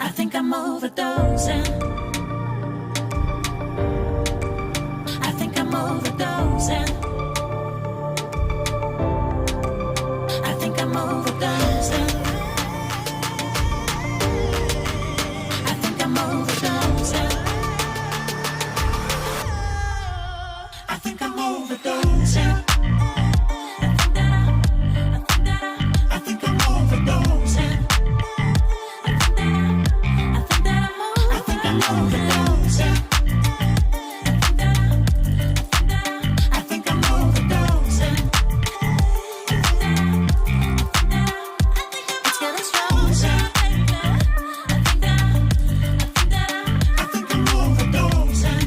I think I'm overdosing. I think I'm overdosing. I think I'm overdosing. I think I'm overdosing. I think I'm overdosing. I think I'm overdosing. I think I'm overdosing. I think I'm overdosing. It's getting stronger. I think I'm overdosing.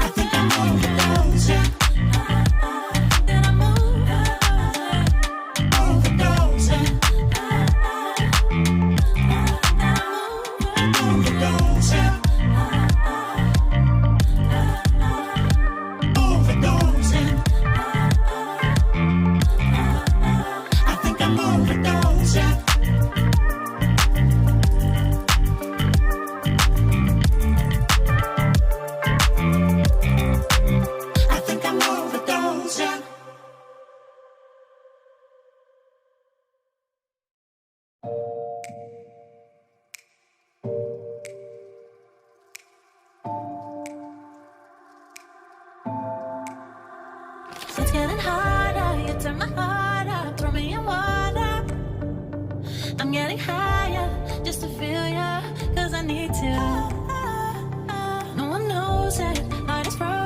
I think I'm overdosing. Overdosing. Overdosing. Overdosing. I think I'm overdosing. I think I'm overdosing. So it's getting harder, you turn my heart up, throw me in water. I'm getting higher, just to feel ya, cause I need to. No one knows it, heart is broken.